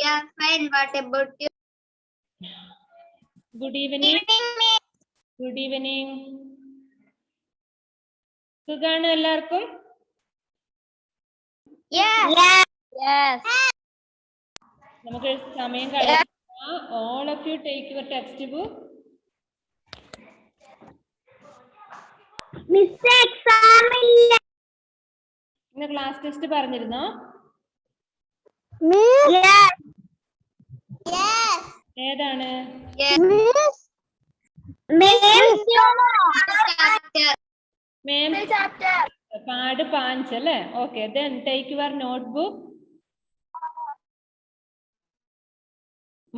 are fine. What about you? Good evening. Good evening. സുഖാണ് എല്ലാവർക്കും? Yes. Yes. നമുക്ക് സമയം കളയാം. All of you take your textbook. Miss exam ഇല്ല. ഇന്ന് ക്ലാസ് ടെസ്റ്റ് പറഞ്ഞിരുന്നോ? Miss. Yes. Yes. ഏതാണ്? Miss. Main chapter. Part 5 അല്ലേ? Okay. Then take your notebook.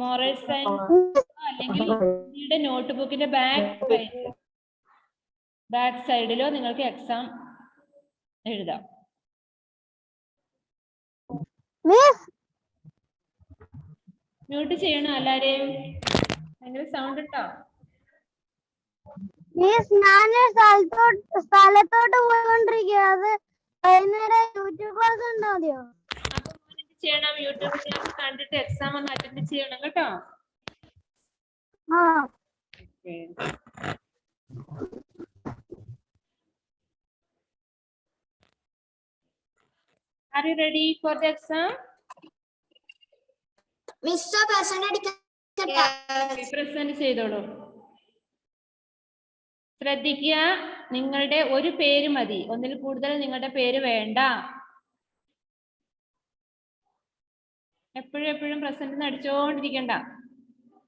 Moral science അല്ലെങ്കിൽ നിങ്ങളുടെ നോട്ട്ബുക്കിന്റെ ബാക്ക് സൈഡിലോ നിങ്ങൾക്ക് എക്സാം എഴുതാം. മ്യൂട്ട് ചെയ്യണം എല്ലാരെയും. ഭയങ്കര സൗണ്ട് ഉണ്ടോ? സ്ഥലത്തോട്ട് പോയിക്കൊണ്ടിരിക്കുക. അത് വൈകുന്നേരം യൂട്യൂബ് ക്ലാസ് ഉണ്ടോ? മതിയോ? ചെയ്യണം. യൂട്യൂബ് ക്ലാസ് കണ്ടിട്ട് എക്സാം ഒന്ന് അറ്റൻഡ് ചെയ്യണം കേട്ടോ. Are you ready for the exam? Mister present ചെയ്തോളൂ. ശ്രദ്ധിക്കുക, നിങ്ങളുടെ ഒരു പേര് മതി, ഒന്നിൽ കൂടുതൽ നിങ്ങളുടെ പേര് വേണ്ട. എപ്പോഴും പ്രസന്റ് അടിച്ചോണ്ടിരിക്കണ്ട.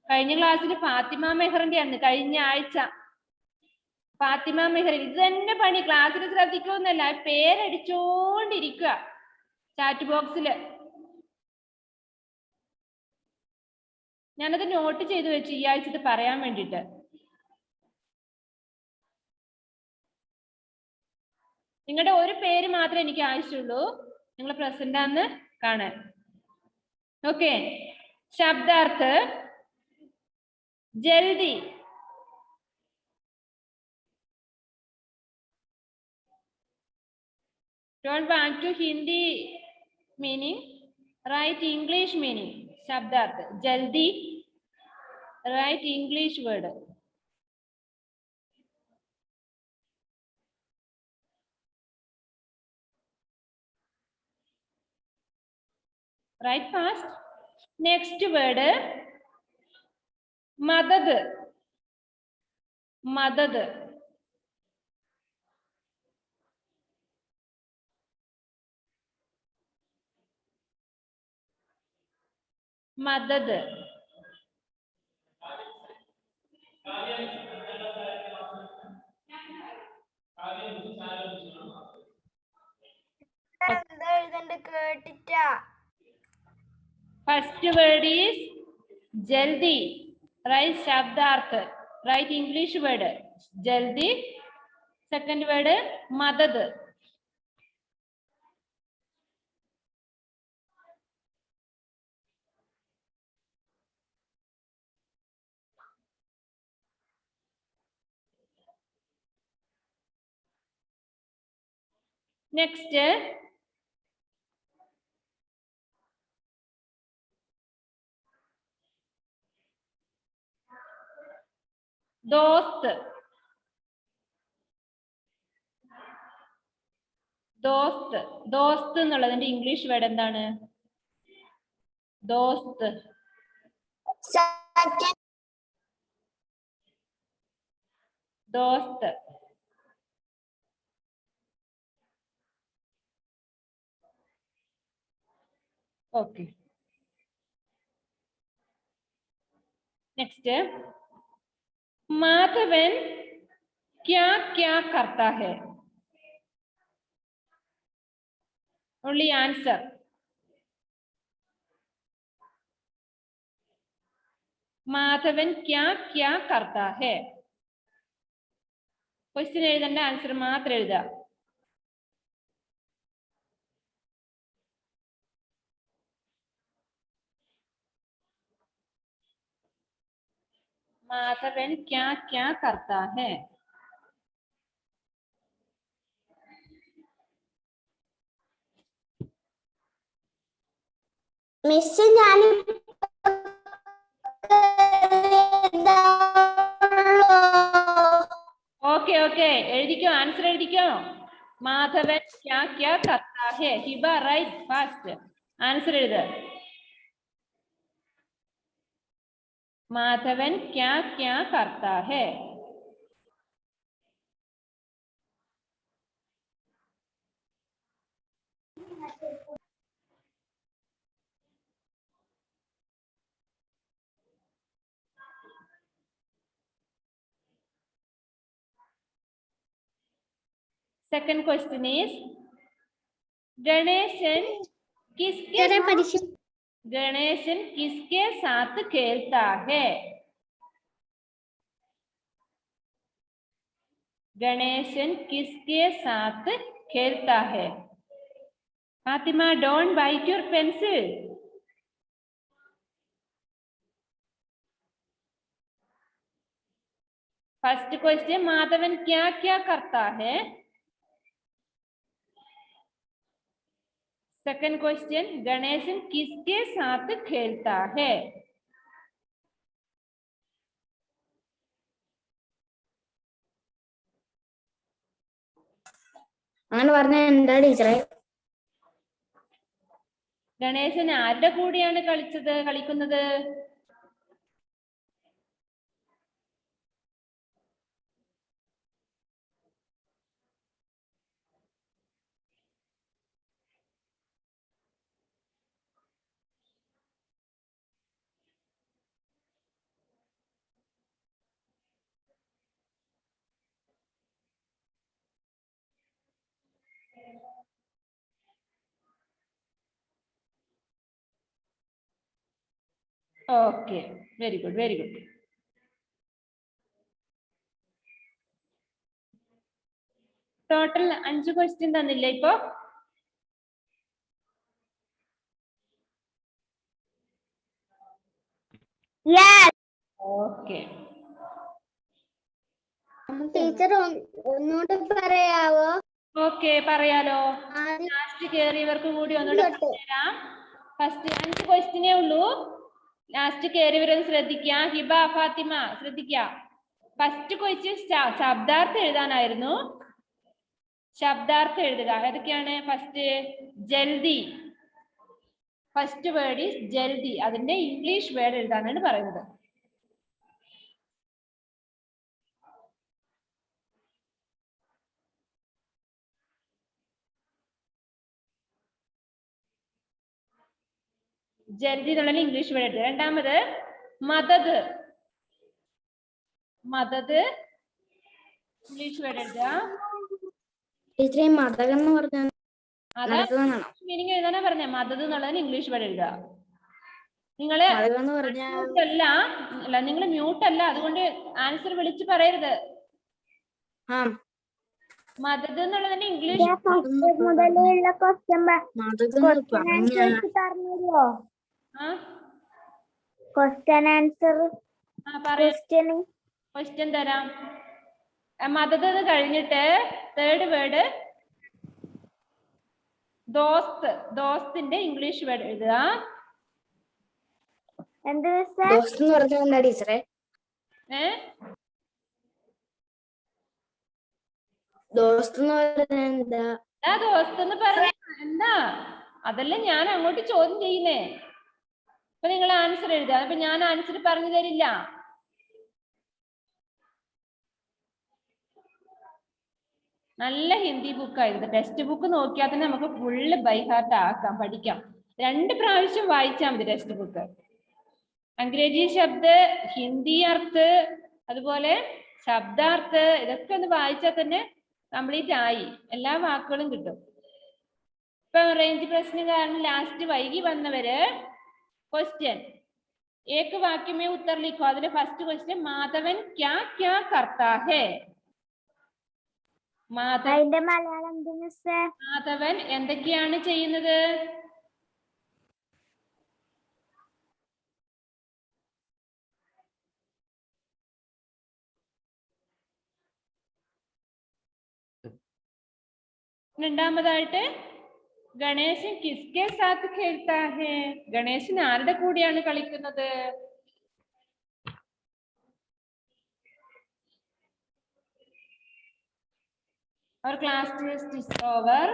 കഴിഞ്ഞ ക്ലാസ്സിൽ ഫാത്തിമ മെഹറിന്റെ ആണ്, കഴിഞ്ഞ ആഴ്ച ഫാത്തിമ മെഹർ. ഇത് തന്നെ പണി, ക്ലാസ്സിൽ ശ്രദ്ധിക്കുമെന്നല്ല, പേരടിച്ചോണ്ടിരിക്കുക ചാറ്റ് ബോക്സില്. ഞാനത് നോട്ട് ചെയ്തു വെച്ചു ഈ ആഴ്ചത്തെ പറയാൻ വേണ്ടിട്ട്. നിങ്ങളുടെ ഒരു പേര് മാത്രമേ എനിക്ക് ആവശ്യമുള്ളൂ, നിങ്ങൾ പ്രസന്റ് ആണെന്ന് കാണാൻ. Okay. ശബ്ദാർത്ഥ ജൽദി. Don't want to Hindi meaning, write English meaning. Shabdarth jaldi, write English word. Write fast. Next word madad. Madad. Madad. First word is jaldi. Write shabdarth. Write English word jaldi. Second word madad. Next dost. ദോസ്ത്. ദോസ്ത് എന്നുള്ളതിന്റെ English word എന്താണ്? ദോസ്ത്. ദോസ്ത്. Okay. Next Madhavan ക്യാ ക്യാ കർത്താ high? Only answer. Madhavan ക്യാ ക്യാ കർത്താ high? Question എഴുതേണ്ട, answer മാത്രം എഴുതുക. माधवन क्या क्या करता है? മിസ് ഞാൻ ഓക്കെ ഓക്കെ എഴുതിക്കോ, ആൻസർ എഴുതിക്കോ. മാധവൻ ക്യാ ക്യാ കർത്താ ഹേ. Hiba write fast. ആൻസർ എഴുത്. മാധവൻ ക്യാ ക്യാ കർത്താ ഹേ. Second question is गणेशन किसके साथ खेलता है? गणेशन किसके साथ खेलता है? Fatima, don't bite your pencil. First question, Madhavan क्या क्या करता है? सेकंड क्वेश्चन, गणेशन किसके साथ खेलता है? അങ്ങനെ പറഞ്ഞ എന്താ ടീച്ചറെ? ഗണേശൻ ആരുടെ കൂടെയാണ് കളിക്കുന്നത്? Okay, very good very good. Total 5 question തന്നില്ലേ ഇപ്പോ? ഓക്കെ. ടീച്ചർ ഒന്നുകൂടെ പറയാവോ? ഓക്കെ, പറയാലോ. ലാസ്റ്റ് കേറിയവർക്ക് കൂടി ഒന്നുകൂടെ പറഞ്ഞുതരാം. ഫസ്റ്റ് 5 ക്വസ്റ്റ്യനേ ഉള്ളൂ. ലാസ്റ്റ് കേറിയവരൊന്ന് ശ്രദ്ധിക്കുക. ഹിബ, ഫാത്തിമ ശ്രദ്ധിക്കുക. First question ശബ്ദാർത്ഥം എഴുതാനായിരുന്നു. ശബ്ദാർത്ഥം എഴുതുക. ഏതൊക്കെയാണ്? ഫസ്റ്റ് ജൽദി. ഫസ്റ്റ് വേർഡ് ഈസ് ജൽദി. അതിന്റെ ഇംഗ്ലീഷ് വേർഡ് എഴുതാനാണ് പറയുന്നത്. ജൽദി എന്നുള്ള ഇംഗ്ലീഷ് വേർഡ് എഴുതുക. രണ്ടാമത് മദത്. മദത് ഇംഗ്ലീഷ് വേർഡ് എഴുതുക. മീനിങ് എഴുതാനാ പറഞ്ഞ. മദത് എന്നുള്ളതിന് ഇംഗ്ലീഷ് വേർഡ് എഴുതുക. നിങ്ങള് നിങ്ങൾ മ്യൂട്ട് അല്ല, അതുകൊണ്ട് ആൻസർ വിളിച്ച് പറയരുത്. മദത് എന്നുള്ളതിന്റെ ഇംഗ്ലീഷ് ക്വസ്റ്റ്യൻ തരാം. മദത് കഴിഞ്ഞിട്ട് തേർഡ് വേർഡ് ദോസ്ത്. ദോസ്തിന്റെ ഇംഗ്ലീഷ് വേർഡ് എഴുതുക. ദോസ്ത് എന്ന് പറഞ്ഞാൽ എന്താ ടീച്ചറെ? ദോസ്ത് എന്ന് പറഞ്ഞ എന്താ? അതല്ല ഞാൻ അങ്ങോട്ട് ചോദ്യം ചെയ്യുന്നേ. അപ്പൊ നിങ്ങൾ ആൻസർ എഴുതുക. അപ്പൊ ഞാൻ ആൻസർ പറഞ്ഞു തരില്ല. നല്ല ഹിന്ദി ബുക്കായിരുന്നു. ടെക്സ്റ്റ് ബുക്ക് നോക്കിയാൽ തന്നെ നമുക്ക് ഫുള്ള് ബൈ ഹാർട്ട് ആക്കാം, പഠിക്കാം. 2 പ്രാവശ്യം വായിച്ചാൽ മതി ടെക്സ്റ്റ് ബുക്ക്. അംഗ്രേജി ശബ്ദ, ഹിന്ദി അർത്ഥ, അതുപോലെ ശബ്ദാർത്ഥ, ഇതൊക്കെ ഒന്ന് വായിച്ചാൽ തന്നെ കംപ്ലീറ്റ് ആയി. എല്ലാ വാക്കുകളും കിട്ടും. ഇപ്പൊ റേഞ്ച് പ്രശ്നം കാരണം ലാസ്റ്റ് വൈകി വന്നവര് ക്വസ്റ്റ്യൻ ഏക് വാക്യമേ ഉത്തർ ലിഖോ. അതിലെ ഫസ്റ്റ് ക്വസ്റ്റ്യൻ മാധവൻ ക്യാ ക്യാ കർത്താ ഹേ. മാധവൻ എന്തൊക്കെയാണ് ചെയ്യുന്നത്? രണ്ടാമതായിട്ട് ഗണേശൻ കിസ്കെ സാത്ത് ഖേൽത്താ ഹേ? ഗണേശൻ ആരുടെ കൂടെയാണ് കളിക്കുന്നത്? Our class test is over.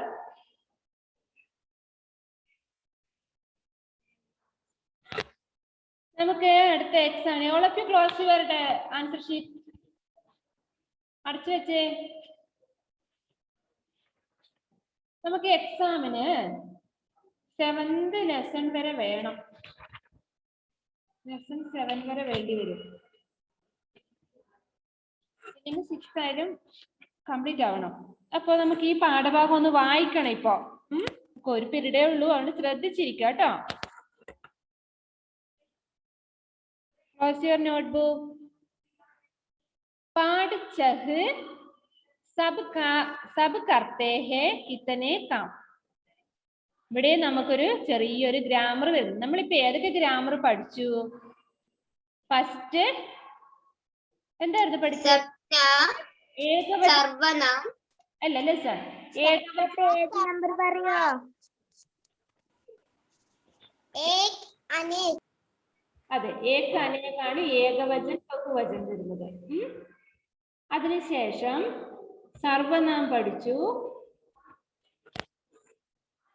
നമുക്ക് അടുത്ത എക്സ് ആണ്. All of you close your answer sheet. അടച്ചു വെച്ചേ. നമുക്ക് എക്സാമിന് 7th ലെസൺ വരെ വേണം. ലെസൺ 7 വരെ വേണ്ടി വരും. ഇതിന് 6 ആയാലും കംപ്ലീറ്റ് ആവണം. അപ്പൊ നമുക്ക് ഈ പാഠഭാഗം ഒന്ന് വായിക്കണം. ഇപ്പൊ ഒരു പീരീഡേ ഉള്ളൂ, അതുകൊണ്ട് ശ്രദ്ധിച്ചിരിക്കുക കേട്ടോ. Close your notebook. पाठ चह सब करते हैं कितने काम. ഇവിടെ നമുക്കൊരു ചെറിയൊരു ഗ്രാമർ വരും. നമ്മളിപ്പോ ഏതൊക്കെ ഗ്രാമർ പഠിച്ചു? ഫസ്റ്റ് എന്തായിരുന്നു പഠിച്ചത്? അല്ല ലെസൺ നമ്പർ പറയോ? അതെ, ഏക അനേകാണ് ഏകവചൻ ബഹുവചൻ വരുന്നത്. അതിനുശേഷം സർവനാം പഠിച്ചു.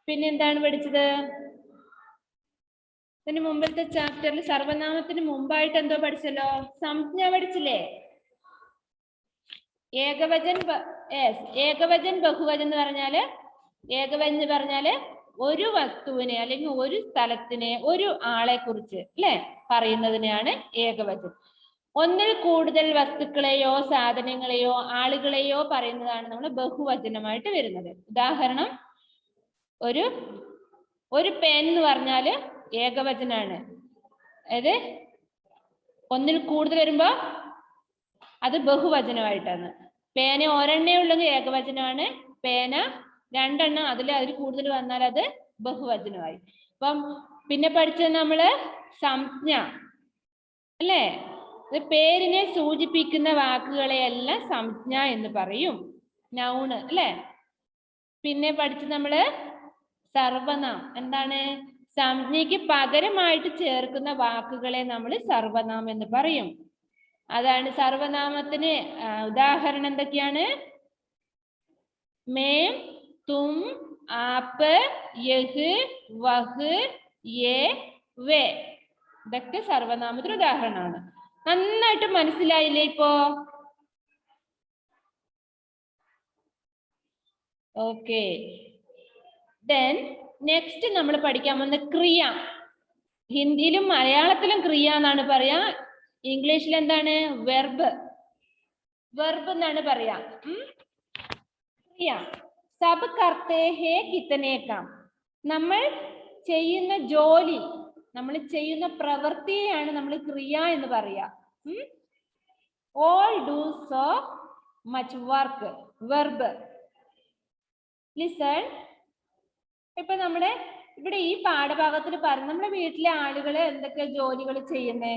പിന്നെന്താണ് പഠിച്ചത്? ഇതിന് മുമ്പത്തെ ചാപ്റ്ററിൽ സർവനാമത്തിന് മുമ്പായിട്ട് എന്തോ പഠിച്ചല്ലോ? സംജ്ഞ പഠിച്ചില്ലേ? ഏകവചൻ ബഹുവചൻ എന്ന് പറഞ്ഞാല്, ഏകവചൻ എന്ന് പറഞ്ഞാല് ഒരു വസ്തുവിനെ അല്ലെങ്കിൽ ഒരു സ്ഥലത്തിനെ ഒരു ആളെ കുറിച്ച് അല്ലെ പറയുന്നതിനെയാണ് ഏകവചൻ. ഒന്നിൽ കൂടുതൽ വസ്തുക്കളെയോ സാധനങ്ങളെയോ ആളുകളെയോ പറയുന്നതാണ് നമ്മൾ ബഹുവചനമായിട്ട് വരുന്നത്. ഉദാഹരണം, ഒരു പെൻ എന്ന് പറഞ്ഞാല് ഏകവചനാണ്. അതായത് ഒന്നിൽ കൂടുതൽ വരുമ്പോ അത് ബഹുവചനമായിട്ടാണ്. പേന ഒരെണ്ണേ ഉള്ളെങ്കിൽ ഏകവചനമാണ്. പേന രണ്ടെണ്ണം അതിൽ കൂടുതൽ വന്നാൽ അത് ബഹുവചനമായി. അപ്പം പിന്നെ പഠിച്ചത് നമ്മള് സംജ്ഞ അല്ലേ? പേരിനെ സൂചിപ്പിക്കുന്ന വാക്കുകളെയെല്ലാം സംജ്ഞ എന്ന് പറയും, നൗണ് അല്ലേ? പിന്നെ പഠിച്ചത് നമ്മള് സർവനാം. എന്താണ്? സംജ്ഞയ്ക്ക് പകരമായിട്ട് ചേർക്കുന്ന വാക്കുകളെ നമ്മൾ സർവനാം എന്ന് പറയും. അതാണ് സർവനാമത്തിന് ഉദാഹരണം എന്തൊക്കെയാണ്? മേം, തും, ആപ്പ്, യഹ്, വഹ്, യേ, വേ. ഇതൊക്കെ സർവനാമത്തിന് ഉദാഹരണമാണ്. നന്നായിട്ട് മനസ്സിലായില്ലേ ഇപ്പോ? ഓക്കെ. ദെൻ നെക്സ്റ്റ് നമ്മൾ പഠിക്കാൻ പോകുന്ന ക്രിയ. ഹിന്ദിയിലും മലയാളത്തിലും ക്രിയ എന്നാണ് പറയാ. ഇംഗ്ലീഷിൽ എന്താണ്? വെർബ്. വെർബ് എന്നാണ് പറയാ. ക്രിയ. സബ് കർത്തേ ഹേ കിതനെ കാം. നമ്മൾ ചെയ്യുന്ന ജോലി, നമ്മൾ ചെയ്യുന്ന പ്രവൃത്തിയെയാണ് നമ്മൾ ക്രിയ എന്ന് പറയാ. All do so much work. Verb. Listen. ഇപ്പൊ നമ്മുടെ ഇവിടെ ഈ പാഠഭാഗത്തിൽ പറഞ്ഞു നമ്മുടെ വീട്ടിലെ ആളുകൾ എന്തൊക്കെ ജോലികൾ ചെയ്യുന്നേ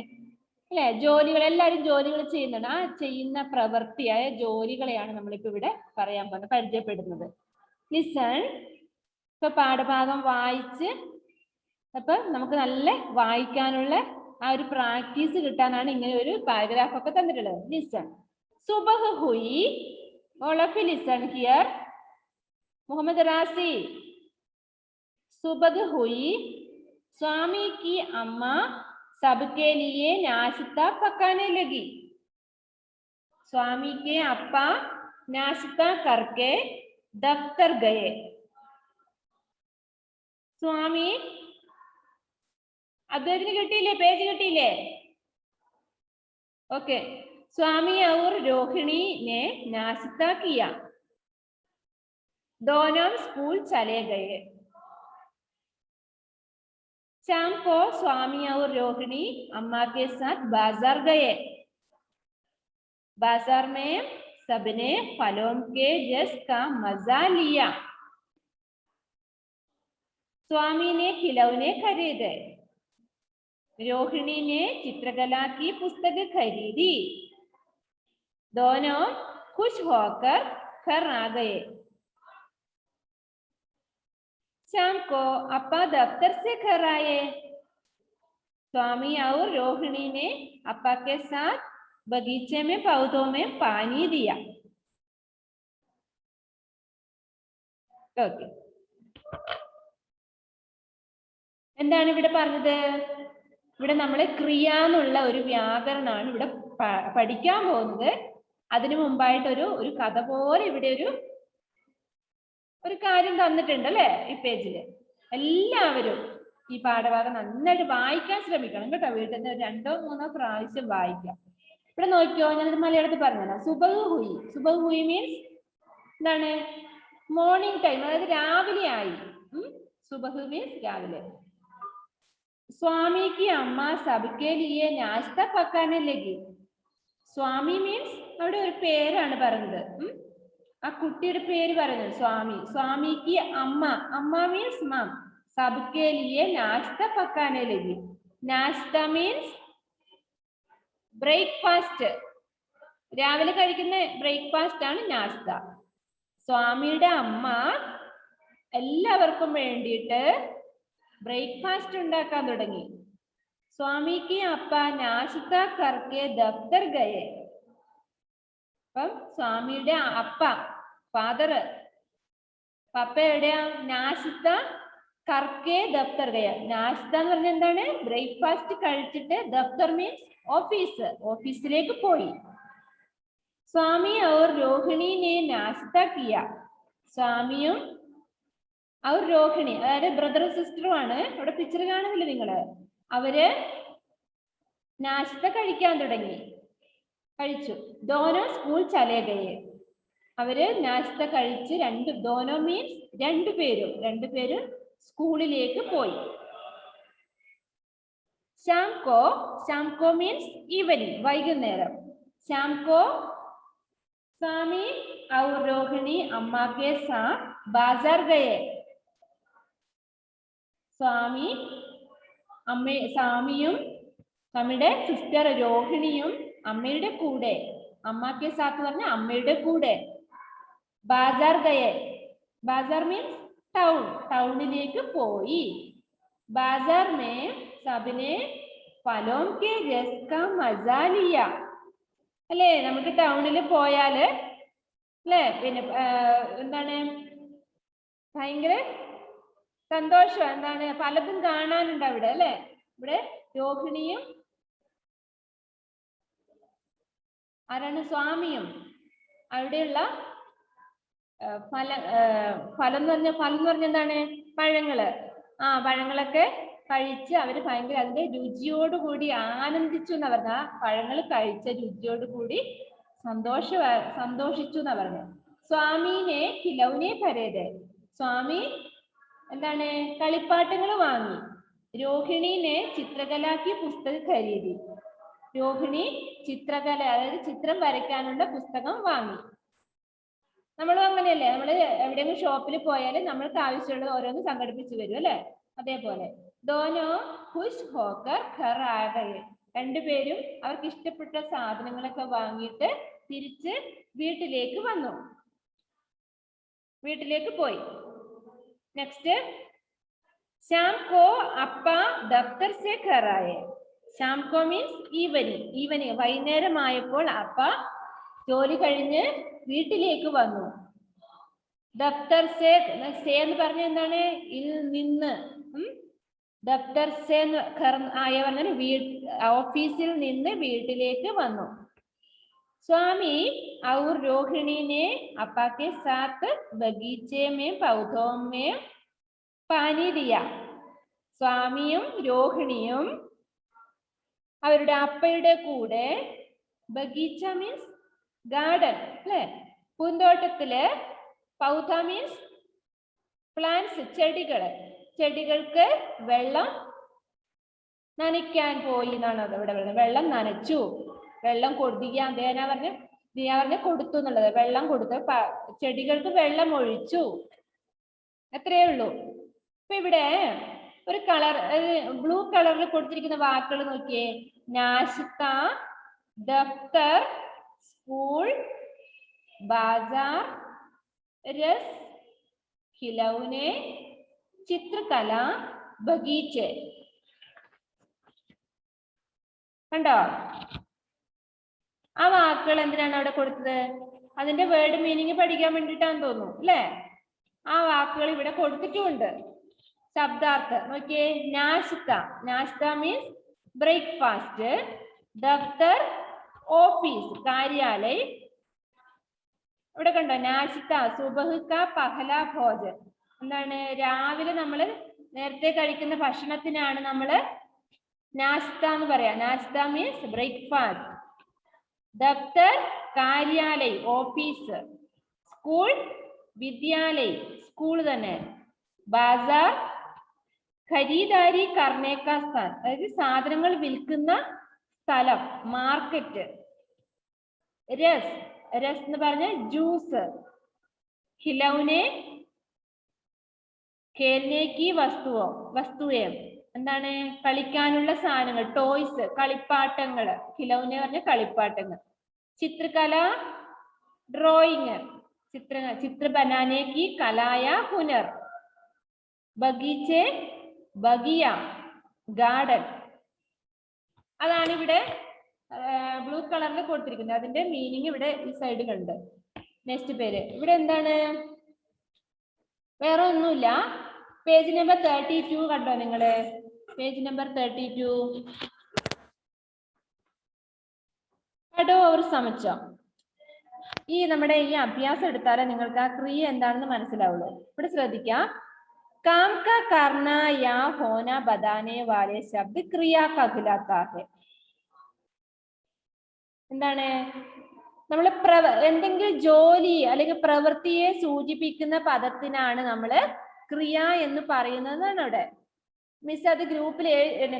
അല്ലെ? ജോലികൾ, എല്ലാവരും ജോലികൾ ചെയ്യുന്നുണ്ട്. ആ ചെയ്യുന്ന പ്രവൃത്തിയായ ജോലികളെയാണ് നമ്മളിപ്പോ ഇവിടെ പറയാൻ പോകുന്നത്, പരിചയപ്പെടുന്നത്. ലിസൺ. ഇപ്പൊ പാഠഭാഗം വായിച്ച് അപ്പൊ നമുക്ക് നല്ല വായിക്കാനുള്ള ആ ഒരു പ്രാക്ടീസ് കിട്ടാനാണ് ഇങ്ങനെ ഒരു പാരഗ്രാഫ് ഒക്കെ തന്നിട്ടുള്ളത്. ലിസൺ. സുബഹ് ഹുയി. All of you listen here. Muhammad Razi. सुबह हुई. स्वामी की अम्मा सबके लिए नाश्ता पकाने लगी. स्वामी के अप्पा नाश्ता करके दफ्तर गए. स्वामी അദ്ദേഹത്തിന് കിട്ടിയില്ലേ? പേജ് കിട്ടിയില്ലേ? ओके. स्वामी और रोहिणी ने नाश्ता किया. दोनों स्कूल चले गए. शाम को स्वामी और रोहिणी अम्मा के साथ बाजार गए. बाजार में सबने फलों के रस का मजा लिया. स्वामी ने खिलौने खरीदे. रोहिणी ने चित्रकला की पुस्तक खरीदी. दोनों खुश होकर घर आ गए. शाम को अप्पा दफ्तर से घर आए। स्वामी और रोहिणी ने अप्पा के साथ बगीचे में पौधों में पानी दिया. Okay. എന്താണ് ഇവിടെ പറഞ്ഞത്? ഇവിടെ നമ്മൾ ക്രിയ എന്നുള്ള ഒരു വ്യാകരണമാണ് ഇവിടെ പഠിക്കാൻ പോകുന്നത്. അതിനു മുമ്പായിട്ട് ഒരു കഥ പോലെ ഇവിടെ ഒരു കാര്യം തന്നിട്ടുണ്ട് അല്ലേ ഈ പേജില്. എല്ലാവരും ഈ പാഠഭാഗം നന്നായിട്ട് വായിക്കാൻ ശ്രമിക്കണം കേട്ടോ. വീട്ടിൽ നിന്ന് 2 or 3 പ്രാവശ്യം വായിക്കാം. ഇവിടെ നോക്കിയോ, ഞാനത് മലയാളത്തിൽ പറഞ്ഞുതരാം. സുബഹ് ഹുയി. സുബഹ് ഹുയി മീൻസ് എന്താണ്? മോർണിംഗ് ടൈം, അതായത് രാവിലെ ആയി. സുബഹ് മീൻസ് രാവിലെ. സ്വാമി की अम्मा सबके लिए नाश्ता पकाने लगी. സ്വാമി മീൻസ് അവിടെ ഒരു പേരാണ് പറയുന്നത്. ആ കുട്ടിയുടെ പേര് പറയുന്നത് സ്വാമി. സ്വാമിക്ക് അമ്മ, അമ്മ മീൻസ് മാം. सबके लिए नाश्ता पकाने लगी. नाश्ता മീൻസ് ബ്രേക്ക്ഫാസ്റ്റ്. രാവിലെ കഴിക്കുന്ന ബ്രേക്ക്ഫാസ്റ്റ് ആണ് നാസ്ത. സ്വാമിയുടെ അമ്മ എല്ലാവർക്കും വേണ്ടിയിട്ട് ബ്രേക്ക്ഫാസ്റ്റ് ഉണ്ടാക്കാൻ തുടങ്ങി. സ്വാമിക്ക് അപ്പ നാശ്ത കർക്കെ ദഫ്തർ ഗയേ. അപ്പം സ്വാമിയുടെ അപ്പ, ഫാദർ, പപ്പ എവിടെയാ? നാശ്ത കർക്കെ ദഫ്തർ ഗയ. നാശ്ത എന്ന് പറഞ്ഞാൽ എന്താണ്? ബ്രേക്ക്ഫാസ്റ്റ് കഴിച്ചിട്ട് ദഫ്തർ മീൻസ് ഓഫീസ്, ഓഫീസിലേക്ക് പോയി. സ്വാമി और रोहिणी ने नाश्ता किया. സ്വാമിയും അവർ രോഹിണി, അതായത് ബ്രദറും സിസ്റ്ററും ആണ്. ഇവിടെ പിക്ചർ കാണുന്നില്ല നിങ്ങള്? അവര് നാശ്ത കഴിക്കാൻ തുടങ്ങി, കഴിച്ചു. ദോനോ സ്കൂൾ ചലേ ഗയേ. അവര് നാശ്ത കഴിച്ച് ദോനോ മീൻസ് രണ്ടുപേരും സ്കൂളിലേക്ക് പോയി. ശാംകോ മീൻസ് ഈവനിങ്, വൈകുന്നേരം. ശാംകോ സ്വാമി और रोहिणी अम्मा के साथ बाजार गए. സ്വാമിയും സ്വാമിയുടെ സിസ്റ്റർ രോഹിണിയും അമ്മയുടെ കൂടെ, അമ്മക്കെ സാത്ത് പറഞ്ഞ അമ്മയുടെ കൂടെ, ബാജാർ ഗയേ. ബാജാർ മീൻസ് ടൗൺ, ടൗണിലേക്ക് പോയി. ബാജാർ മേ സബ്നെ ഫലോം കെ രസ് കാ മസാ ലിയ. അല്ലേ, നമുക്ക് ടൗണിൽ പോയാല് അല്ലേ, പിന്നെ എന്താണ്, ഭയങ്കര സന്തോഷം. എന്താണ്, പലതും കാണാനുണ്ട് അവിടെ അല്ലെ. ഇവിടെ രോഹിണിയും ആരാണ്? സ്വാമിയും. അവിടെയുള്ള ഫലം എന്ന് പറഞ്ഞ എന്താണ്? പഴങ്ങള്. പഴങ്ങളൊക്കെ കഴിച്ച് അവര് ഭയങ്കര അതിന്റെ രുചിയോടുകൂടി ആനന്ദിച്ചു എന്നാ പറഞ്ഞ. പഴങ്ങൾ കഴിച്ച രുചിയോടുകൂടി സന്തോഷിച്ചു എന്നാ പറഞ്ഞു. സ്വാമിനെ ഖിലൗനെ ഖരീദേ. സ്വാമി എന്താണ്? കളിപ്പാട്ടങ്ങൾ വാങ്ങി. രോഹിണിനെ ചിത്രകലാക്കി പുസ്തകം ഖരീദി. രോഹിണി ചിത്രകല, അതായത് ചിത്രം വരയ്ക്കാനുള്ള പുസ്തകം വാങ്ങി. നമ്മളും അങ്ങനെയല്ലേ, നമ്മൾ എവിടെയെങ്കിലും ഷോപ്പിൽ പോയാൽ നമ്മൾക്ക് ആവശ്യമുള്ളത് ഓരോന്ന് സംഘടിപ്പിച്ചു വരും അല്ലെ. അതേപോലെ ദോനോ ഖുശ് ഹോക്കർ ഘർ ആ ഗയേ. രണ്ടുപേരും അവർക്ക് ഇഷ്ടപ്പെട്ട സാധനങ്ങളൊക്കെ വാങ്ങിയിട്ട് തിരിച്ച് വീട്ടിലേക്ക് വന്നു, വീട്ടിലേക്ക് പോയി. നെക്സ്റ്റ്, शाम को अप्पा दफ्तर से घर आए. शाम को मीन्स ഈവനിങ്, വൈകുന്നേരമായപ്പോൾ അപ്പ ജോലി കഴിഞ്ഞ് വീട്ടിലേക്ക് വന്നു. ദഫ്തർ സേ എന്ന് പറഞ്ഞ എന്താണ്? നിന്ന്. ദഫ്തർ സേ ആയ പറഞ്ഞാൽ ഓഫീസിൽ നിന്ന് വീട്ടിലേക്ക് വന്നു. स्वामी और रोहिणी ने अप्पा के साथ बगीचे में पौधों में पानी दिया. സ്വാമിയും രോഹിണിയും അവരുടെ അപ്പയുടെ കൂടെ ബഗീച്ച മീൻസ് ഗാർഡൻ അല്ലെ, പൂന്തോട്ടത്തില്, പൗധ മീൻസ് പ്ലാന്റ്സ്, ചെടികൾക്ക് വെള്ളം നനയ്ക്കാൻ പോയി എന്നാണ് ഇവിടെ പറയുന്നത്. വെള്ളം നനച്ചു, വെള്ളം കൊടുത്തു എന്നുള്ളത്. വെള്ളം കൊടുത്ത് ചെടികൾക്ക് വെള്ളം ഒഴിച്ചു, അത്രയേ ഉള്ളൂ. അപ്പൊ ഇവിടെ ഒരു കളർ, ബ്ലൂ കളറിൽ കൊടുത്തിരിക്കുന്ന വാക്കുകൾ നോക്കിയേ. നാശ്ത, ദഫ്തർ, സ്കൂൾ, ബാജാർ, രസ്, ഖിലൗനെ, ചിത്രകല ബഗീച്ചെ. കണ്ടോ? ആ വാക്കുകൾ എന്തിനാണ് അവിടെ കൊടുത്തത്? അതിന്റെ വേർഡ് മീനിങ് പഠിക്കാൻ വേണ്ടിയിട്ടാന്ന് തോന്നുന്നു അല്ലേ? ആ വാക്കുകൾ ഇവിടെ കൊടുത്തിട്ടുമുണ്ട്. ശബ്ദാർത്ഥം നോക്കിയേ. നാശ്ത, നാശ്ത മീൻസ് ബ്രേക്ക്ഫാസ്റ്റ്. ദഫ്തർ ഓഫീസ്, കാര്യാലയ. ഇവിടെ കണ്ടോ? നാശ്ത സുബഹ് കാ പഹല ഭോജൻ. എന്താണ്? രാവിലെ നമ്മൾ നേരത്തെ കഴിക്കുന്ന ഭക്ഷണത്തിനാണ് നമ്മൾ നാശ്ത എന്ന് പറയാ. നാശ്ത മീൻസ് ബ്രേക്ക്ഫാസ്റ്റ്. ദഫ്തർ കാര്യാലയ ഓഫീസ്. സ്കൂൾ വിദ്യാലയ സ്കൂൾ തന്നെ. ബാസാർ ഖരീദാരി കർണേ കാ സ്ഥാൻ, അതായത് സാധനങ്ങൾ വിൽക്കുന്ന സ്ഥലം, മാർക്കറ്റ്. രസ്, രസ് എന്ന് പറഞ്ഞ ജ്യൂസ്. ഖിലൗനെ ഖേൽനെ കി വസ്തുവോ, വസ്തുവേ എന്താണ്? കളിക്കാനുള്ള സാധനങ്ങൾ, ടോയ്സ്, കളിപ്പാട്ടങ്ങള്. ഖിലൗനെ പറഞ്ഞ കളിപ്പാട്ടങ്ങൾ. ചിത്രകല ഡ്രോയിങ്, ചിത്ര ബനാനെ കി കലായ ഹുനർ. ബഗീച്ചെ ബഗിയ ഗാർഡൻ. അതാണ് ഇവിടെ ബ്ലൂ കളറിൽ കൊടുത്തിരിക്കുന്നത്. അതിന്റെ മീനിങ് ഇവിടെ ഈ സൈഡിലുണ്ട്. നെക്സ്റ്റ് പേര് ഇവിടെ എന്താണ്? വേറെ ഒന്നുമില്ല. പേജ് നമ്പർ 32 കണ്ടോ നിങ്ങള്? പേജ് നമ്പർ 32 പഠോ അവർ സമച്ചോ. ഈ നമ്മുടെ ഈ അഭ്യാസം എടുത്താലേ നിങ്ങൾക്ക് ആ ക്രിയ എന്താണെന്ന് മനസ്സിലാവുള്ളൂ. ഇവിടെ ശ്രദ്ധിക്കാം. काम का करना या होना बताने वाले शब्द क्रिया कहलाता है. എന്താണ്? നമ്മൾ എന്തെങ്കിലും ജോലി അല്ലെങ്കിൽ പ്രവൃത്തിയെ സൂചിപ്പിക്കുന്ന പദത്തിനാണ് നമ്മൾ ക്രിയ എന്ന് പറയുന്നതാണ് ഇവിടെ. മിസ് അത് ഗ്രൂപ്പിൽ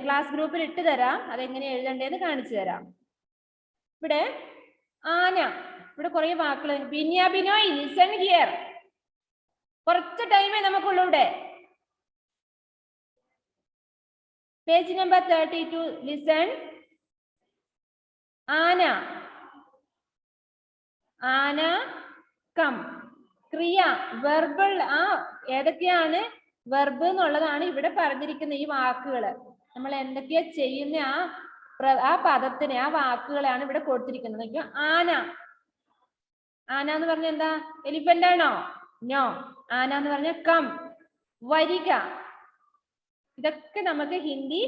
ക്ലാസ് ഗ്രൂപ്പിൽ ഇട്ട് തരാം. അതെങ്ങനെ എഴുതണ്ടേന്ന് കാണിച്ചു തരാം. ഇവിടെ ആന, ഇവിടെ കുറെ വാക്കുകൾ. ബിന്യാബിനോയ് ലിസൺ ഹിയർ. കുറച്ച് ടൈമേ നമുക്കുള്ളൂ ഇവിടെ. Page number 32 listen. ആന, ആന കം. ക്രിയ വെർബൽ. ആ ഏതൊക്കെയാണ് വെർബ് എന്നുള്ളതാണ് ഇവിടെ പറഞ്ഞിരിക്കുന്ന ഈ വാക്കുകൾ. നമ്മൾ എന്തൊക്കെയാ ചെയ്യുന്ന ആ പദത്തിന്, ആ വാക്കുകളാണ് ഇവിടെ കൊടുത്തിരിക്കുന്നത്. ആന, ആന എന്ന് പറഞ്ഞ എന്താ? എലിഫന്റ് ആണോ? നോ. ആന എന്ന് പറഞ്ഞ കം, വരിക. ഇതൊക്കെ നമുക്ക് ഹിന്ദി,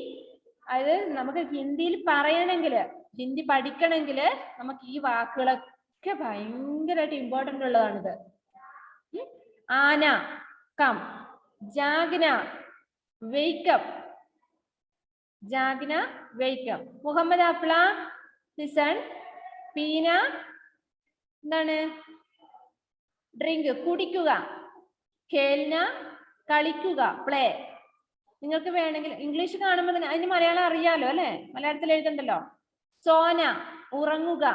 അതായത് നമുക്ക് ഹിന്ദിയിൽ പറയണമെങ്കിൽ, ഹിന്ദി പഠിക്കണമെങ്കിൽ നമുക്ക് ഈ വാക്കുകളൊക്കെ ഭയങ്കരമായിട്ട് ഇമ്പോർട്ടൻ്റ് ഉള്ളതാണിത്. ആന കം. ജാഗ്ന വേക്കപ്പ്, ജാഗ്ന വേക്കപ്പ്. മുഹമ്മദ് അപ്ല ലിസൺ. പീന എന്താണ്? ഡ്രിങ്ക് കുടിക്കുക. ഖേൽന കളിക്കുക, പ്ലേ. നിങ്ങൾക്ക് വേണമെങ്കിൽ ഇംഗ്ലീഷ് കാണുമ്പോൾ തന്നെ അതിന് മലയാളം അറിയാലോ അല്ലെ? മലയാളത്തിൽ എഴുതണ്ടല്ലോ. സോന ഉറങ്ങുക.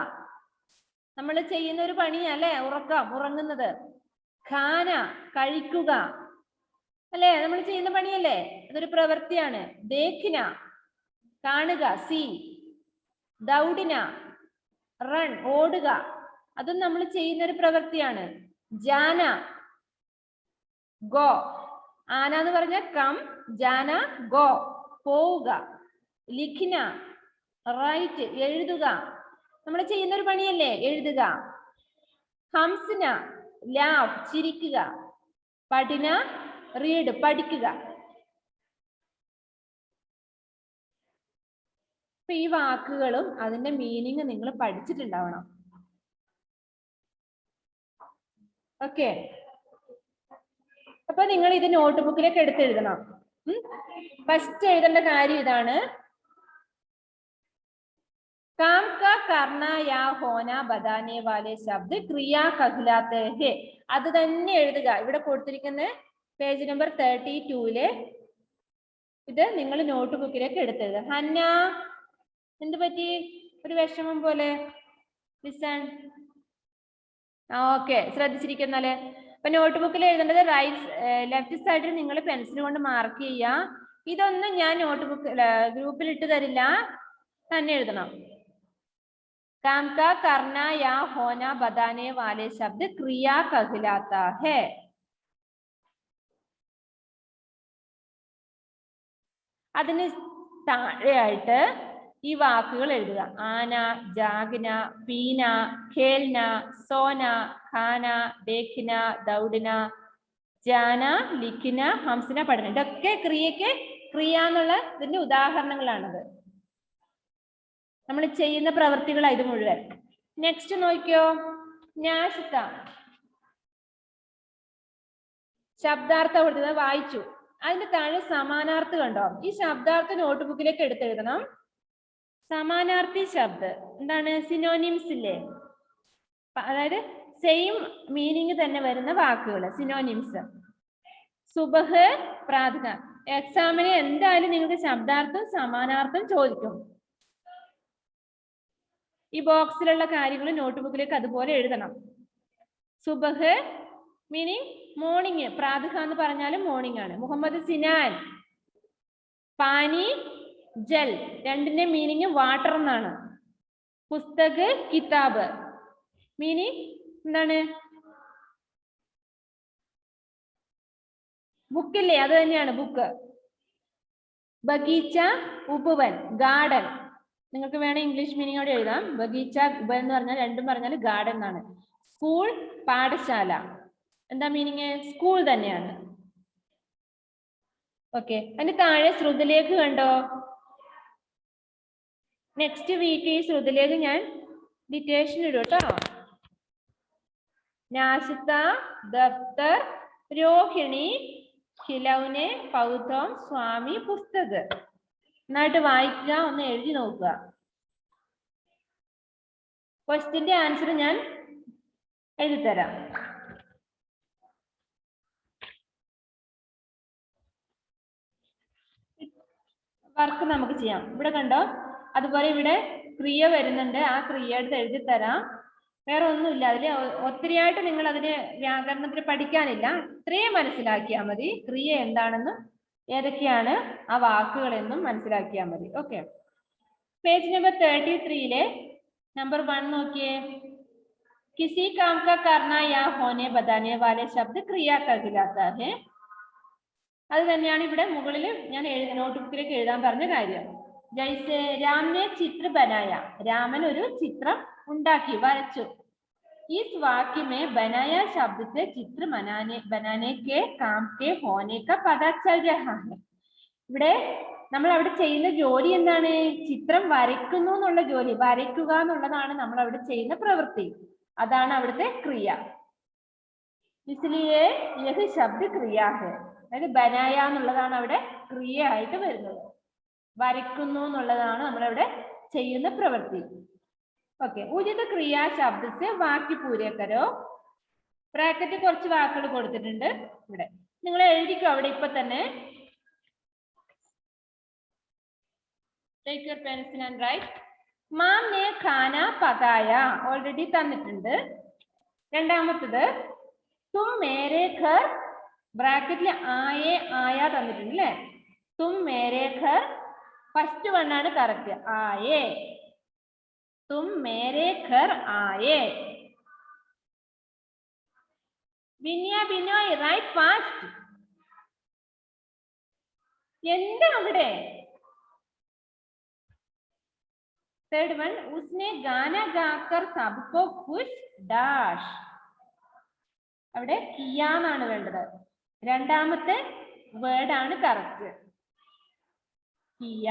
നമ്മൾ ചെയ്യുന്ന ഒരു പണിയല്ലേ ഉറക്കം, ഉറങ്ങുന്നത്. ഖാന കഴിക്കുക അല്ലെ? നമ്മൾ ചെയ്യുന്ന പണിയല്ലേ, അതൊരു പ്രവൃത്തിയാണ്. ദേഖിന കാണുക, സി. ദൗഡിന റൺ ഓടുക, അതും നമ്മൾ ചെയ്യുന്ന ഒരു പ്രവൃത്തിയാണ്. ജാന ഗോ. ആന എന്ന് പറഞ്ഞ കം, ജാന ഗോ പോവുക. ലിഖിന റൈറ്റ് എഴുതുക, നമ്മൾ ചെയ്യുന്ന ഒരു പണിയല്ലേ എഴുതുക. ഹംസിന ലാഫ് ചിരിക്കുക. പഠിന റീഡ് പഠിക്കുക. അപ്പൊ ഈ വാക്കുകളും അതിന്റെ മീനിങ് നിങ്ങൾ പഠിച്ചിട്ടുണ്ടാവണം. ഓക്കെ, അപ്പൊ നിങ്ങൾ ഇത് നോട്ട് ബുക്കിലേക്ക് എടുത്തെഴുതണം. ഫസ്റ്റ് എഴുതേണ്ട കാര്യം ഇതാണ്. काम का करना या होना बताने वाले शब्द क्रिया कहलाते हैं. അത് തന്നെ എഴുതുക. ഇവിടെ കൊടുത്തിരിക്കുന്ന പേജ് നമ്പർ 32 ഇത് നിങ്ങൾ നോട്ട് ബുക്കിലേക്ക് എടുത്തെഴുതുക. ഹന്ന എന്ത് പറ്റി? ഒരു വിഷമം പോലെ. ലിസൺ. ഓക്കെ, ശ്രദ്ധിച്ചിരിക്കുന്നല്ലേ? അപ്പൊ നോട്ട് ബുക്കിൽ എഴുതേണ്ടത് ലെഫ്റ്റ് സൈഡിൽ നിങ്ങൾ പെൻസിൽ കൊണ്ട് മാർക്ക് ചെയ്യുക. ഇതൊന്നും ഞാൻ നോട്ട് ബുക്ക് ഗ്രൂപ്പിൽ ഇട്ട് തരില്ല, തന്നെ എഴുതണം. काम का करना या होना बताने वाले शब्द क्रिया कहलाता है. അതിന് താഴെയായിട്ട് ഈ വാക്കുകൾ എഴുതുക. ആന, ജാഗിന, പീന, ഖേൽന, സോന, ഖാന, ദേഖിന, ദൗഡിന, ജാന, ലിഖിന, ഹംസിന, പഠന. ഇതൊക്കെ ക്രിയക്ക് ക്രിയ എന്നുള്ള ഇതിന്റെ ഉദാഹരണങ്ങളാണത്. നമ്മൾ ചെയ്യുന്ന പ്രവൃത്തികളാണ് ഇത് മുഴുവൻ. നെക്സ്റ്റ് നോക്കിയോ, ന്യാസിത. ശബ്ദാർത്ഥം കൊടുത്തത് വായിച്ചു. അതിന്റെ താഴെ സമാനാർത്ഥം കണ്ടോ? ഈ ശബ്ദാർത്ഥം നോട്ട് ബുക്കിലേക്ക് എടുത്തെഴുതണം. സമാനാർത്ഥി ശബ്ദ എന്താണ്? സിനോണിംസ് ഇല്ലേ? അതായത് സെയിം മീനിങ് തന്നെ വരുന്ന വാക്കുകൾ, സിനോണിംസ്. സുബഹ്, പ്രാതഃ. എക്സാമിന് എന്തായാലും നിങ്ങൾക്ക് ശബ്ദാർത്ഥം സമാനാർത്ഥം ചോദിക്കും. ഈ ബോക്സിലുള്ള കാര്യങ്ങൾ നോട്ട് ബുക്കിലേക്ക് അതുപോലെ എഴുതണം. സുബഹ് മീനിങ് മോർണിംഗ്, പ്രാതഃ എന്ന് പറഞ്ഞാലും മോർണിംഗ് ആണ്. മുഹമ്മദ് സിനാൻ, പാനി, ജൽ, രണ്ടിന്റെ മീനിങ് വാട്ടർ എന്നാണ്. പുസ്തക്, കിതാബ്, മീനിങ് എന്താണ്? ബുക്കില്ലേ, അത് തന്നെയാണ് ബുക്ക്. ബഗീച്ച, ഉപവൻ, ഗാർഡൻ. നിങ്ങൾക്ക് വേണേ ഇംഗ്ലീഷ് മീനിങ്ങോടെ എഴുതാം. ബഗീച്ച, ഉപവൻ എന്ന് പറഞ്ഞാൽ രണ്ടും പറഞ്ഞാൽ ഗാർഡൻ എന്നാണ്. സ്കൂൾ, പാഠശാല, എന്താ മീനിങ്? സ്കൂൾ തന്നെയാണ്. ഓക്കെ, അതിന് താഴെ ശ്രുതിലേക്ക് കണ്ടോ? നെക്സ്റ്റ് വീക്ക് ഈ ശ്രുതിലേക്ക് ഞാൻ ഡിറ്റേഷൻ ഇടും കേട്ടോ. നാശിത, ദഫ്തർ, രോഹിണി, ഖിലൗനെ, പൗധം, സ്വാമി, പുസ്തക്. നന്നായിട്ട് വായിക്കുക, ഒന്ന് എഴുതി നോക്കുക. ക്വസ്റ്റിന്റെ ആൻസർ ഞാൻ എഴുതിത്തരാം. വർക്ക് നമുക്ക് ചെയ്യാം. ഇവിടെ കണ്ടോ, അതുപോലെ ഇവിടെ ക്രിയ വരുന്നുണ്ട്. ആ ക്രിയ എടുത്ത് എഴുതി തരാം. വേറെ ഒന്നുമില്ല അതില്. ഒത്തിരിയായിട്ട് നിങ്ങൾ അതിന് വ്യാകരണത്തിന് പഠിക്കാനില്ല. ഇത്രയും മനസ്സിലാക്കിയാൽ മതി. ക്രിയ എന്താണെന്നും ഏതൊക്കെയാണ് ആ വാക്കുകളെന്നും മനസ്സിലാക്കിയാൽ മതി. ഓക്കെ, പേജ് നമ്പർ 33 നമ്പർ 1 നോക്കിയേ. किसी काम का करना या होने बताने वाले शब्द क्रिया कहलाता है. അത് തന്നെയാണ് ഇവിടെ മുകളിൽ ഞാൻ നോട്ട് ബുക്കിലേക്ക് എഴുതാൻ പറഞ്ഞ കാര്യം. ജൈസെ രാമനെ ചിത്ര ബനായ, രാമൻ ഒരു ചിത്രം ഉണ്ടാക്കി, വരച്ചു. इस वाक्य में बनाया शब्द से चित्र बनाने के काम के होने का पता चल रहा है. ഇവിടെ നമ്മൾ അവിടെ ചെയ്യുന്ന ജോലി എന്താണ്? ചിത്രം വരയ്ക്കുന്നു എന്നുള്ള ജോലി. വരയ്ക്കുക എന്നുള്ളതാണ് നമ്മൾ അവിടെ ചെയ്യുന്ന പ്രവൃത്തി. അതാണ് അവിടുത്തെ ക്രിയ. इसलिए यह शब्द क्रिया है. അതായത് ബനായ എന്നുള്ളതാണ് അവിടെ ക്രിയ ആയിട്ട് വരുന്നത്. വരയ്ക്കുന്നു എന്നുള്ളതാണ് നമ്മളവിടെ ചെയ്യുന്ന പ്രവൃത്തി. ഓക്കെ, ഉചിത ക്രിയ ശബ്ദത്തെ വാക്യ പൂരേ കരോ. ബ്രാക്കറ്റ് കുറച്ച് വാക്കുകൾ കൊടുത്തിട്ടുണ്ട് ഇവിടെ. നിങ്ങൾ എഴുതിക്കോ അവിടെ ഇപ്പൊ തന്നെ. Take your pencil and write. Ma'am നേ ഖാന പകായ, ഓൾറെഡി തന്നിട്ടുണ്ട്. രണ്ടാമത്തത് തും മേരെ ഘർ, ബ്രാക്കറ്റിൽ ആയേ ആയ തന്നിട്ടുണ്ട് അല്ലേ? തും മേരെ ഘർ, ഫസ്റ്റ് വണ്ണാണ് കറക്റ്റ്. ആയേ, തും മേരെ ഘർ ആയേ. Vinya Binoy right fast. എന്താ അവിടെ? थर्ड वन, उसने गाना गाकर सबको खुश ഡാഷ്. അവിടെ കിയ എന്നാണ് വേണ്ടത്. രണ്ടാമത്തെ വേർഡ് ആണ് കറക്റ്റ്, കിയ.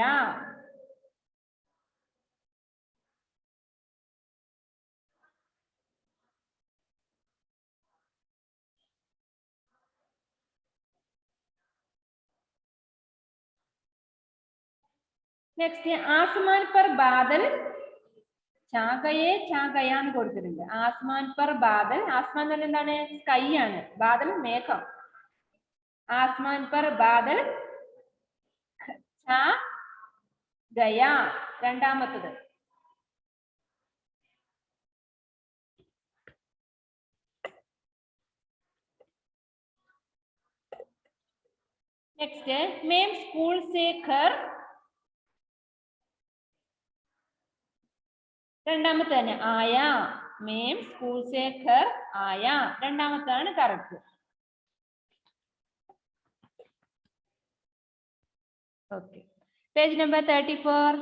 നെക്സ്റ്റ്, ആസ്മാൻ പർ ബാദൽ ചാകയെ ചാകയാന്ന് കൊടുത്തിട്ടുണ്ട്. ആസ്മാൻ പർ ബാദൽ, ആസ്മാൻ എന്ന് പറഞ്ഞാൽ എന്താണ്? സ്കൈ ആണ്. ബാദൽ മേഘം. ആസ്മാൻ പർ ബാദൽ ഛാ ഗയാ, രണ്ടാമത്തത്. നെക്സ്റ്റ്, മേം സ്കൂൾ സേ ഘർ, രണ്ടാമത്തെ തന്നെ ആയ. മേം സ്കൂൾ സേ ഘർ ആയ, രണ്ടാമത്താണ് കറക്റ്റ്. ഓക്കെ, पेज नंबर 34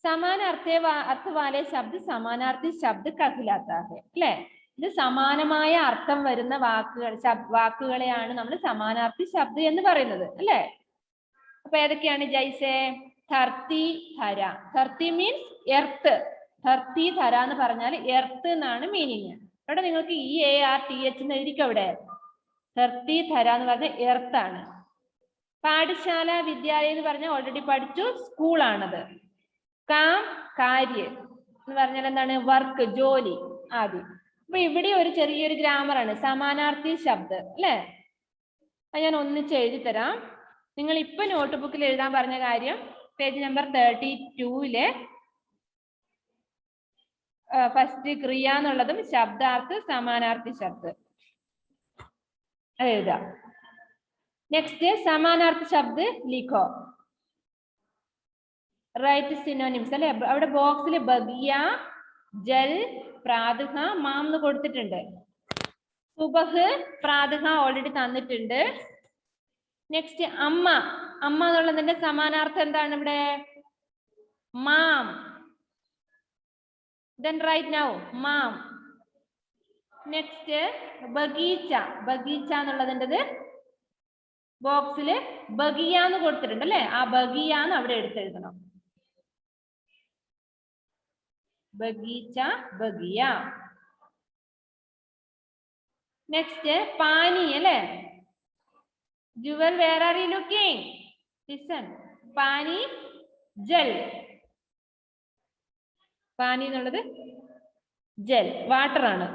समान अर्थ वाले शब्द समानार्थी शब्द कहलाता है अല്ലേ ഇത് സമാനമായ അർത്ഥം വരുന്ന വാക്കുകളെയാണ് നമ്മൾ സമാനാർത്ഥി ശബ്ദം എന്ന് പറയുന്നത് അല്ലേ അപ്പൊ ഏതൊക്കെയാണ് ജൈസേ ധർത്തി ധര ധർത്തി മീൻസ് എർത്ത് ധർത്തി ധര എന്ന് പറഞ്ഞാൽ എർത്ത് എന്നാണ് മീനിങ് അവിടെ നിങ്ങൾക്ക് EARTH എന്ന് എഴുതിക്കും അവിടെ ധർത്തി ധര എന്ന് പറഞ്ഞാൽ എർത്ത് ആണ് പാഠശാല വിദ്യാലയം എന്ന് പറഞ്ഞാൽ ഓൾറെഡി പഠിച്ചു സ്കൂളാണത് കാം കാര്യ എന്ന് പറഞ്ഞാൽ എന്താണ് വർക്ക് ജോലി ആദ്യം അപ്പൊ ഇവിടെ ഒരു ചെറിയൊരു ഗ്രാമറാണ് സമാനാർത്ഥി ശബ്ദം അല്ലേ അത് ഞാൻ ഒന്നിച്ച് എഴുതി തരാം നിങ്ങൾ ഇപ്പൊ നോട്ട് ബുക്കിൽ എഴുതാൻ പറഞ്ഞ കാര്യം പേജ് നമ്പർ 32 ഫസ്റ്റ് ക്രിയ എന്നുള്ളതും ശബ്ദാർത്ഥ സമാനാർത്ഥി ശബ്ദം അത് എഴുതാം നെക്സ്റ്റ് സമാനാർത്ഥി ശബ്ദ ലിഖോ റൈറ്റ് സിനോണിംസ് അല്ലെ അവിടെ ബോക്സിൽ ബഗിയ ജൽ പ്രാതുഹ മാം എന്ന് കൊടുത്തിട്ടുണ്ട് സുബഹ് പ്രാതുഹ ഓൾറെഡി തന്നിട്ടുണ്ട് നെക്സ്റ്റ് അമ്മ അമ്മ എന്നുള്ളതിന്റെ സമാനാർത്ഥം എന്താണ് ഇവിടെ ma'am then right now ma'am next ബഗീച്ച ബഗീച്ച എന്നുള്ളതിൻ്റെത് ബോക്സിൽ ബഗിയ എന്ന് കൊടുത്തിട്ടുണ്ട് അല്ലെ ആ ബഗിയ എന്ന് അവിടെ എടുത്തെഴുതണം ബഗീച്ച ബഗിയ നെക്സ്റ്റ് പാനി അല്ലെ ജുവൽ where are you looking listen പാനി ജൽ പാനി എന്നുള്ളത് ജൽ വാട്ടർ ആണ്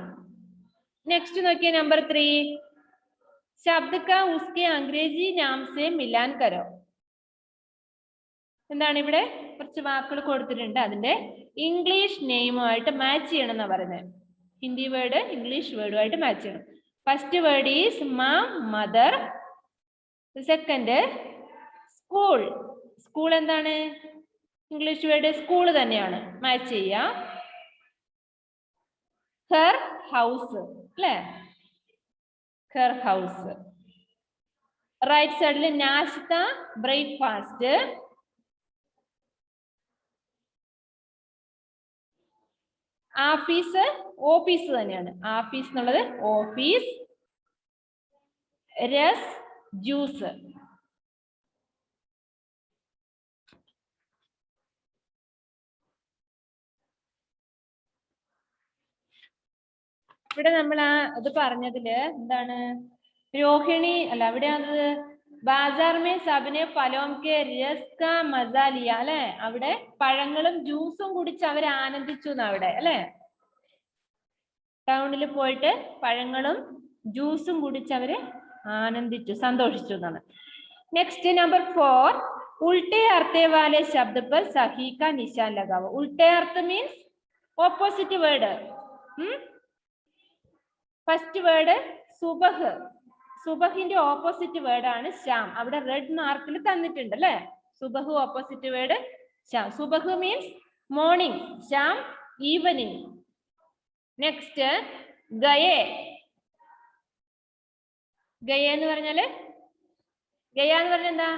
നെക്സ്റ്റ് നോക്കിയേ നമ്പർ 3 शब्द का उसके अंग्रेजी नाम से मिलान करो എന്താണ് ഇവിടെ കുറച്ച് വാക്കുകൾ കൊടുത്തിട്ടുണ്ട് അതിന്റെ ഇംഗ്ലീഷ് നെയിമുമായിട്ട് മാച്ച് ചെയ്യണം എന്നാ പറയുന്നത് ഹിന്ദി വേർഡ് ഇംഗ്ലീഷ് വേർഡുമായിട്ട് മാച്ച് ചെയ്യണം first word is ma'am mother second school school എന്താണ് ഇംഗ്ലീഷ് വേർഡ് സ്കൂൾ തന്നെയാണ് മാച്ച് ചെയ്യുക ഹെർ ഹൗസ് അല്ലേ her house right side le nashta breakfast office office thaneyanu office ennallathu office ras juice ഇവിടെ നമ്മൾ അത് പറഞ്ഞതില് എന്താണ് രോഹിണി അല്ല അവിടെയാണത് ബാജാർമേ സബിനെ ഫലോം കെ രസ് കാ മസാ ലിയ അല്ലെ അവിടെ പഴങ്ങളും ജ്യൂസും കുടിച്ച് അവർ ആനന്ദിച്ചു അവിടെ അല്ലെ ടൗണിൽ പോയിട്ട് പഴങ്ങളും ജ്യൂസും കുടിച്ച് അവര് ആനന്ദിച്ചു സന്തോഷിച്ചു എന്നാണ് നെക്സ്റ്റ് നമ്പർ 4 ഉൾട്ടേ അർത്ഥേ വാലെ ശബ്ദ പർ സഹി കാ നിശാൻ ലഗാവോ ഉൾട്ടേ അർത്ഥ means opposite word first word സുബഹ് സുബഹിന്റെ ഓപ്പോസിറ്റ് വേർഡ് ആണ് ശ്യാം അവിടെ റെഡ് മാർക്കിൽ തന്നിട്ടുണ്ട് അല്ലെ സുബഹ് ഓപ്പോസിറ്റ് വേർഡ് ശ്യാം സുബഹ് മീൻസ് മോർണിംഗ് ശ്യാം ഈവനിങ് നെക്സ്റ്റ് ഗയേ ഗയ എന്ന് പറഞ്ഞാല് ഗയ എന്ന് പറഞ്ഞ എന്താ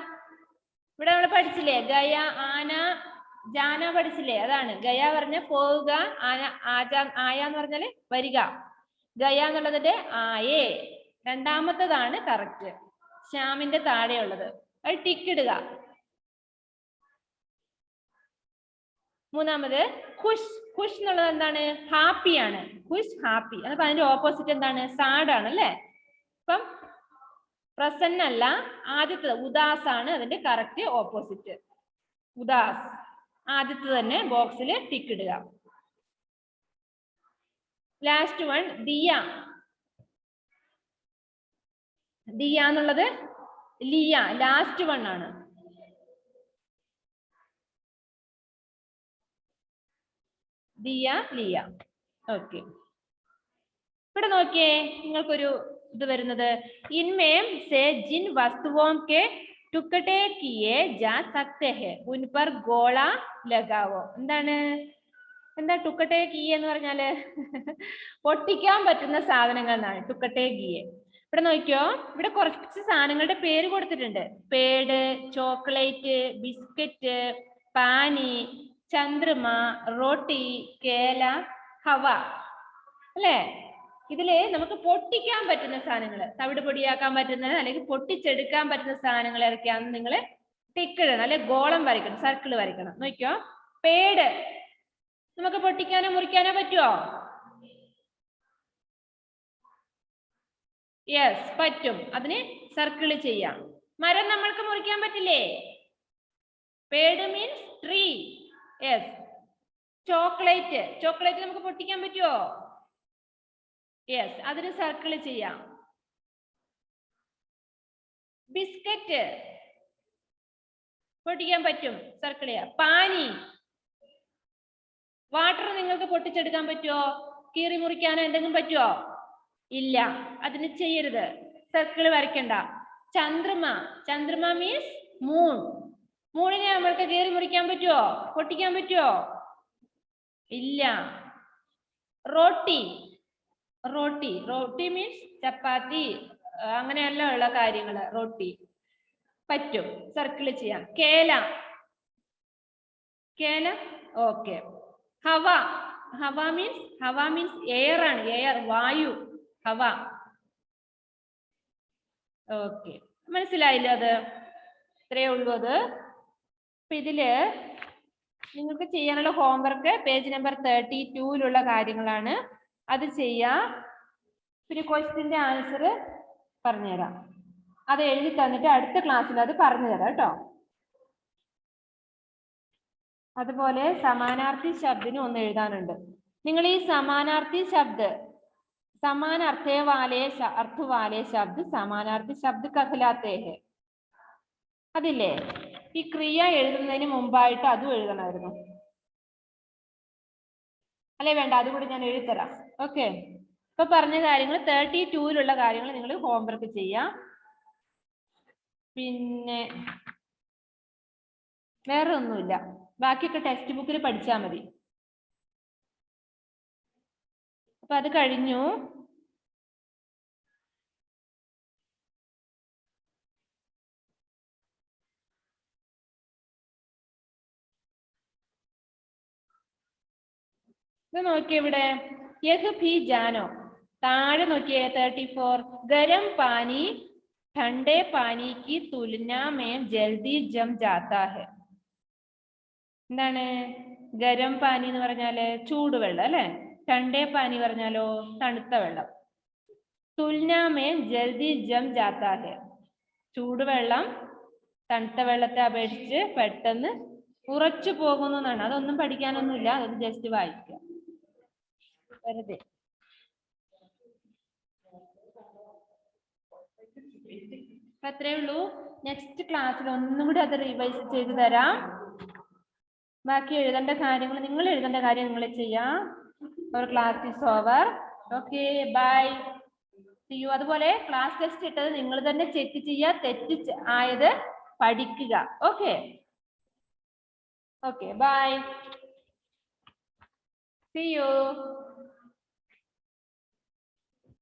ഇവിടെ നമ്മൾ പഠിച്ചില്ലേ ഗയ ആന ജാന പഠിച്ചില്ലേ അതാണ് ഗയ പറഞ്ഞ പോവുക ആന ആയ എന്ന് പറഞ്ഞാല് വരിക ഗയ എന്നുള്ളതിന്റെ ആയേ രണ്ടാമത്തതാണ് കറക്റ്റ് ശ്യാമിന്റെ താഴെയുള്ളത് അത് ടിക്ക് ഇടുക മൂന്നാമത് ഖുഷ് ഖുഷ് എന്നുള്ളത് എന്താണ് ഹാപ്പിയാണ് ഖുഷ് ഹാപ്പി അപ്പൊ അതിന്റെ ഓപ്പോസിറ്റ് എന്താണ് സാഡ് ആണ് അല്ലെ അപ്പം പ്രസന്ന അല്ല ആദ്യത്തെ ഉദാസ് ആണ് അതിന്റെ കറക്റ്റ് ഓപ്പോസിറ്റ് ഉദാസ് ആദ്യത്തെ തന്നെ ബോക്സിൽ ടിക്ക് ഇടുക ലാസ്റ്റ് വൺ ദിയ ദിയ എന്നുള്ളത് ലിയ ലാസ്റ്റ് വൺ ആണ് ദിയ ലിയ ഓക്കെ ഇവിടെ നോക്കിയേ നിങ്ങൾക്കൊരു ഇത് വരുന്നത് ഇൻമേം സെ ജിൻ വസ്തുവോം കെ टुकड़े किए जा सकते हैं उन पर गोला लगावो എന്താണ് എന്താ ടുക്കട്ടെ കീ എന്ന് പറഞ്ഞാല് പൊട്ടിക്കാൻ പറ്റുന്ന സാധനങ്ങൾ എന്നാണ് ടുക്കട്ടെ കീയെ ഇവിടെ നോക്കിയോ, ഇവിടെ കുറച്ച് സാധനങ്ങളുടെ പേര് കൊടുത്തിട്ടുണ്ട്. പേട്, ചോക്ലേറ്റ്, ബിസ്ക്കറ്റ്, പാനി, ചന്ദ്രമ, റോട്ടി, കേല, ഹവ അല്ലേ? ഇതില് നമുക്ക് പൊട്ടിക്കാൻ പറ്റുന്ന സാധനങ്ങൾ, തവിട് പൊടിയാക്കാൻ പറ്റുന്ന അല്ലെങ്കിൽ പൊട്ടിച്ചെടുക്കാൻ പറ്റുന്ന സാധനങ്ങൾ ഏതൊക്കെയാണെന്ന് നിങ്ങൾ ടിക്ക് ഇടണം, അല്ലെ ഗോളം വരയ്ക്കണം, സർക്കിൾ വരയ്ക്കണം. നോക്കിയോ, പേട് നമുക്ക് പൊട്ടിക്കാനോ മുറിക്കാനോ പറ്റുമോ? യെസ്, പറ്റും. അതിന് സർക്കിൾ ചെയ്യാം. മരം നമ്മൾക്ക് മുറിക്കാൻ പറ്റില്ലേ? പേട് means tree. Yes. Chocolate, chocolate നമുക്ക് പൊട്ടിക്കാൻ പറ്റുമോ? യെസ്, അതിന് സർക്കിൾ ചെയ്യാം. ബിസ്ക്കറ്റ് പൊട്ടിക്കാൻ പറ്റും, സർക്കിൾ ചെയ്യാം. പാനി, വാട്ടർ നിങ്ങൾക്ക് പൊട്ടിച്ചെടുക്കാൻ പറ്റുമോ? കീറി മുറിക്കാനോ എന്തെങ്കിലും പറ്റുമോ? ഇല്ല, അതിന് ചെയ്യരുത്, സർക്കിൾ വരയ്ക്കണ്ട. ചന്ദ്രമ, ചന്ദ്രമ മീൻസ് മൂൺ. മൂണിനെ നമ്മൾക്ക് കീറി മുറിക്കാൻ പറ്റുമോ? പൊട്ടിക്കാൻ പറ്റുമോ? ഇല്ല. റോട്ടി, റോട്ടി, റോട്ടി മീൻസ് ചപ്പാത്തി, അങ്ങനെയല്ല ഉള്ള കാര്യങ്ങൾ. റോട്ടി പറ്റും, സർക്കിൾ ചെയ്യാം. കേല, കേല ഓക്കെ. ഹവ, ഹവ മീൻസ് എയർ ആണ്, എയർ, വായു, ഹവ. ഓക്കെ, മനസ്സിലായില്ലേ? അത് ഇത്രയേ ഉള്ളൂ. അത് അപ്പൊ ഇതില് നിങ്ങൾക്ക് ചെയ്യാനുള്ള ഹോംവർക്ക് പേജ് നമ്പർ 32 കാര്യങ്ങളാണ്. അത് ചെയ്യാം. പിന്നെ ക്വസ്റ്റിന്റെ ആൻസർ പറഞ്ഞുതരാം. അത് എഴുതി തന്നിട്ട് അടുത്ത ക്ലാസ്സിൽ അത് പറഞ്ഞു തരാം കേട്ടോ. അതുപോലെ സമാനാർത്ഥി ശബ്ദിന് ഒന്ന് എഴുതാനുണ്ട്. നിങ്ങൾ ഈ സമാനാർത്ഥി ശബ്ദ്, സമാന അർത്ഥേ വാലേ अर्थ वाले शब्द समानार्थी शब्द कहलाते हैं. അതില്ലേ, ഈ ക്രിയ എഴുതുന്നതിന് മുമ്പായിട്ട് അതും എഴുതണമായിരുന്നു, അല്ലെ? വേണ്ട, അതുകൂടി ഞാൻ എഴുതിത്തരാം. ഓക്കെ, ഇപ്പൊ പറഞ്ഞ കാര്യങ്ങൾ 32 കാര്യങ്ങൾ നിങ്ങൾ ഹോംവർക്ക് ചെയ്യാം. പിന്നെ വേറെ ഒന്നുമില്ല, ബാക്കിയൊക്കെ ടെക്സ്റ്റ് ബുക്കിൽ പഠിച്ചാൽ മതി. അപ്പൊ അത് കഴിഞ്ഞു. ഇത് നോക്കിയേ, ഇവിടെ യഹ് ഭി ജാനോ, താഴെ നോക്കിയേ 34. ഗരം പാനി ठंडे पानी की तुलना में जल्दी जम जाता है. എന്താണ് ഗരം പാനി എന്ന് പറഞ്ഞാല്? ചൂടുവെള്ളം അല്ലെ. ठंडे പാനി പറഞ്ഞാലോ തണുത്ത വെള്ളം. തുൽനാ में जल्दी जम जाता है, ചൂടുവെള്ളം തണുത്ത വെള്ളത്തെ അപേക്ഷിച്ച് പെട്ടെന്ന് ഉറച്ചു പോകുന്നു എന്നാണ്. അതൊന്നും പഠിക്കാനൊന്നുമില്ല, അത് ജസ്റ്റ് വായിക്കുക വെറുതെ. അത്രേ ഉള്ളൂ. നെക്സ്റ്റ് ക്ലാസ്സിൽ ഒന്നും കൂടി അത് റിവൈസ് ചെയ്ത് തരാം. ബാക്കി എഴുതേണ്ട കാര്യങ്ങൾ, നിങ്ങൾ എഴുതേണ്ട കാര്യം നിങ്ങൾ ചെയ്യാം. Our class is over. Okay, bye, see you. അതുപോലെ ക്ലാസ് ടെസ്റ്റ് ഇട്ടത് നിങ്ങൾ തന്നെ ചെക്ക് ചെയ്യുക, തെറ്റ് ആയത് പഠിക്കുക. Okay okay, bye, see U.